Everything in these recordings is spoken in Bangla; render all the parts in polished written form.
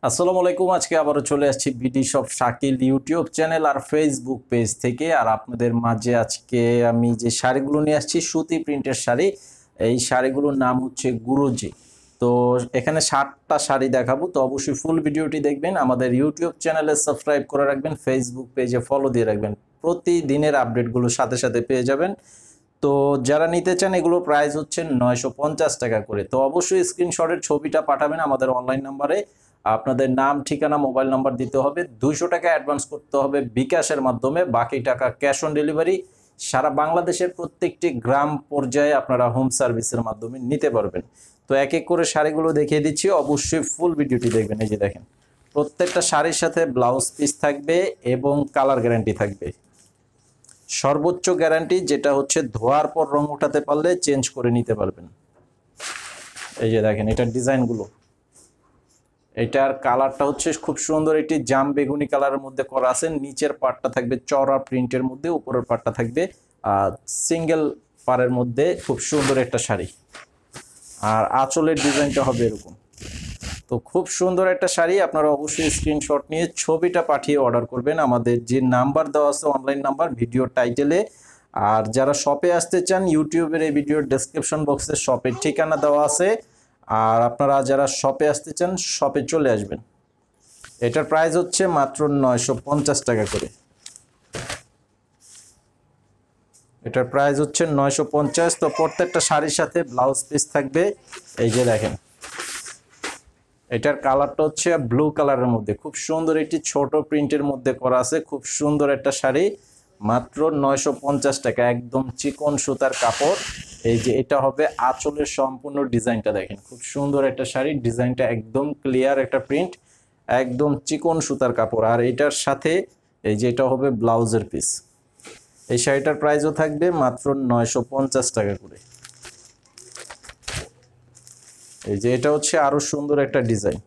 আসসালামু আলাইকুম। আজকে আবারও চলে আসছি BD shop Shakil YouTube channel আর ফেসবুক পেজ থেকে। আর আপনাদের মাঝে আজকে আমি যে শাড়িগুলো নিয়ে আসছি সুতি প্রিন্টের শাড়ি। এই শাড়িগুলোর নাম হচ্ছে গুরুজি। তো এখানে 60টা শাড়ি দেখাবো, তো অবশ্যই ফুল ভিডিওটি দেখবেন। আমাদের ইউটিউব চ্যানেলে সাবস্ক্রাইব করে রাখবেন, ফেসবুক পেজে ফলো দিয়ে রাখবেন, প্রতিদিনের আপডেটগুলো সাথে সাথে পেয়ে যাবেন। তো যারা নিতে চান এগুলো প্রাইস হচ্ছে 950 টাকা করে। তো অবশ্যই স্ক্রিনশটের ছবিটা পাঠাবেন আমাদের অনলাইন নাম্বারে। আপনাদের নাম, ঠিকানা, মোবাইল নাম্বার দিতে হবে। 200 টাকা অ্যাডভান্স করতে হবে বিকাশের মাধ্যমে, বাকি টাকা ক্যাশ অন ডেলিভারি। সারা বাংলাদেশের প্রত্যেকটি গ্রাম পর্যায়ে আপনারা হোম সার্ভিসের মাধ্যমে নিতে পারবেন। তো এক এক করে শাড়িগুলো দেখিয়ে দিচ্ছি, অবশ্যই ফুল ভিডিওটি দেখবেন। এই যে দেখেন, প্রত্যেকটা শাড়ির সাথে ব্লাউজ পিস থাকবে এবং কালার গ্যারান্টি থাকবে। সর্বোচ্চ গ্যারান্টি যেটা হচ্ছে ধোয়ার পর রং উঠাতে পারলে চেঞ্জ করে নিতে পারবেন। এই যে দেখেন এটার ডিজাইনগুলো, এটার কালারটা হচ্ছে খুব সুন্দর একটি জাম বেগুনি কালারের মধ্যে করা আছে। নিচের পার্টটা থাকবে চওড়া প্রিন্টের মধ্যে, উপরের পার্টটা থাকবে সিঙ্গেল পারের মধ্যে। খুব সুন্দর একটা শাড়ি। আর আঁচলের ডিজাইনটা হবে এরকম। তো খুব সুন্দর একটা শাড়ি। আপনারা অবশ্যই স্ক্রিনশট নিয়ে ছবিটা পাঠিয়ে অর্ডার করবেন। আমাদের যে নাম্বার দেওয়া আছে অনলাইন নাম্বার ভিডিও টাইটেলে। আর যারা শপে আসতে চান, ইউটিউবের এই ভিডিওর ডেসক্রিপশন বক্সে শপের ঠিকানা দেওয়া আছে। আর আপনারা যারা শপে আসতে চান শপে চলে আসবেন। এটার প্রাইস হচ্ছে মাত্র 950 টাকা করে। এটার প্রাইস হচ্ছে 950। তো প্রত্যেকটা শাড়ির সাথে ব্লাউজ পিস থাকবে। এই যে দেখেন, এটার কালারটা হচ্ছে ব্লু কালারের মধ্যে, খুব সুন্দর একটি ছোট প্রিন্টের মধ্যে করা আছে। খুব সুন্দর একটা শাড়ি, মাত্র 950 টাকা, একদম চিকন সুতার কাপড়। এই যে এটা হবে আঁচলের সম্পূর্ণ ডিজাইনটা দেখেন, খুব সুন্দর একটা শাড়ি। ডিজাইনটা একদম ক্লিয়ার একটা প্রিন্ট, একদম চিকন সুতার কাপড়। আর এটার সাথে এই যে এটা হবে ব্লাউজের পিস। এই শাড়িটার প্রাইসও থাকবে মাত্র 950 টাকা করে। এই যে এটা হচ্ছে আরো সুন্দর একটা ডিজাইন।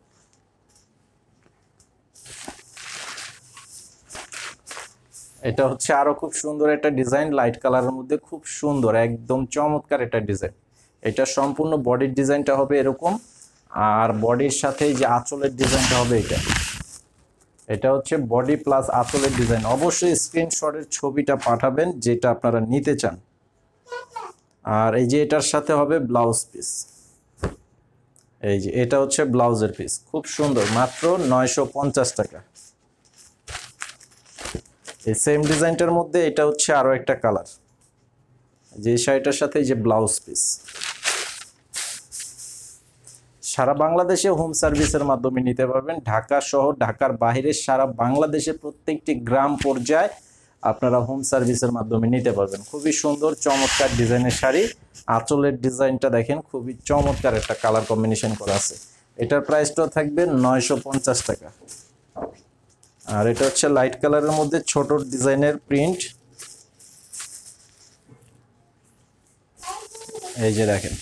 এটা হচ্ছে আরো খুব সুন্দর একটা ডিজাইন, লাইট কালারের মধ্যে, খুব সুন্দর, একদম চমৎকার একটা ডিজাইন। এটা সম্পূর্ণ বডির ডিজাইনটা হবে এরকম। আর বডির সাথে যে আঁচলের ডিজাইনটা হবে এটা। এটা হচ্ছে বডি প্লাস আঁচলের ডিজাইন। অবশ্যই স্ক্রিনশটের ছবিটা পাঠাবেন যেটা আপনারা নিতে চান। আর এই যে এটার সাথে হবে ব্লাউজ পিস। এই যে এটা হচ্ছে ব্লাউজের পিস, খুব সুন্দর, মাত্র 950 টাকা। এই সেম ডিজাইনটার মধ্যে এটা হচ্ছে আরো একটা কালার, যে শাড়িটার সাথে এই যে ব্লাউজ পিস। সারা বাংলাদেশে হোম সার্ভিসের মাধ্যমে নিতে পারবেন। ঢাকা শহর, ঢাকার বাইরে সারা বাংলাদেশে প্রত্যেকটি গ্রাম পর্যায়ে আপনারা হোম সার্ভিসের মাধ্যমে নিতে পারবেন। খুবই সুন্দর চমৎকার ডিজাইনের শাড়ি। আঁচলের ডিজাইনটা দেখেন, খুবই চমৎকার একটা কালার কম্বিনেশন করা আছে। এটার প্রাইসটাও থাকবে 950 টাকা। আর এটা হচ্ছে লাইট কালারের মধ্যে ছোট ডিজাইনের প্রিন্ট। এই যে দেখেন,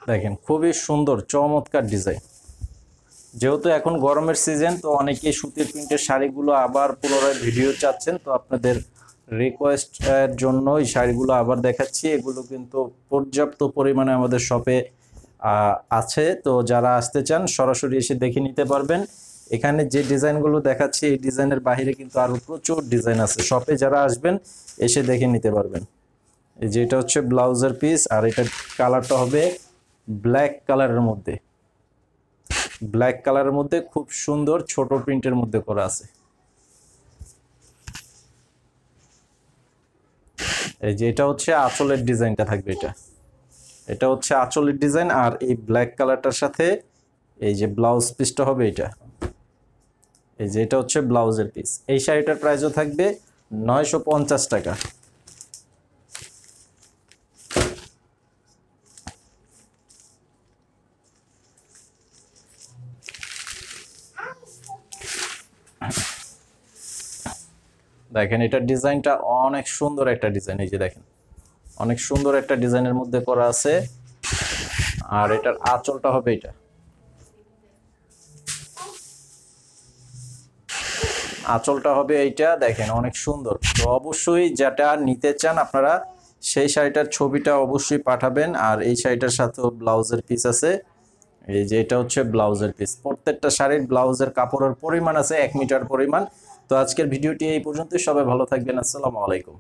দেখেন খুবই সুন্দর চমৎকার ডিজাইন। যেহেতু এখন গরমের সিজন, তো অনেকেই সুতির প্রিন্টের শাড়িগুলো আবার পুনরায় ভিডিও চাচ্ছেন। তো আপনাদের রিকোয়েস্টের জন্য এই শাড়িগুলো আবার দেখাচ্ছি। এগুলো কিন্তু পর্যাপ্ত পরিমাণে আমাদের শপে আছে। তো যারা আসতে চান সরাসরি এসে দেখে নিতে পারবেন। এখানে যে ডিজাইনগুলো দেখাচ্ছি এই ডিজাইনের বাইরে কিন্তু আরো প্রচুর ডিজাইন আছে। শপে যারা আসবেন এসে দেখে নিতে পারবেন। এই যে এটা হচ্ছে ব্লাউজের পিস। আর এটার কালারটা হবে ব্ল্যাক কালারের মধ্যে। ব্ল্যাক কালারের মধ্যে খুব সুন্দর ছোট প্রিন্টের মধ্যে করা আছে। এই যে এটা হচ্ছে আঁচলের ডিজাইনটা থাকবে। এটা হচ্ছে আঁচলের ডিজাইন। আর এই ব্ল্যাক কালারটার সাথে এই যে ব্লাউজ পিসটা হবে এটা। এই যে এটা হচ্ছে ব্লাউজের পিস। এই শাড়িটার প্রাইসও থাকবে 950 টাকা। দেখেন এটার ডিজাইনটা অনেক সুন্দর একটা ডিজাইন। এই যে দেখেন, অনেক সুন্দর একটা ডিজাইনের মধ্যে করা আছে। আর এটার আঁচলটা হবে এটা। আঁচলটা হবে এইটা, দেখেন অনেক সুন্দর। তো অবশ্যই যেটা নিতে চান আপনারা সেই শাড়িটার ছবিটা অবশ্যই পাঠাবেন। আর এই শাড়িটার সাথেও ব্লাউজের পিস আছে, এই যে এটা হচ্ছে ব্লাউজের পিস। প্রত্যেকটা শাড়ির ব্লাউজের কাপড়ের পরিমাণ আছে 1 মিটার পরিমাণ। তো আজকের ভিডিওটি এই পর্যন্তই, সবাই ভালো থাকবেন, আসসালামু আলাইকুম।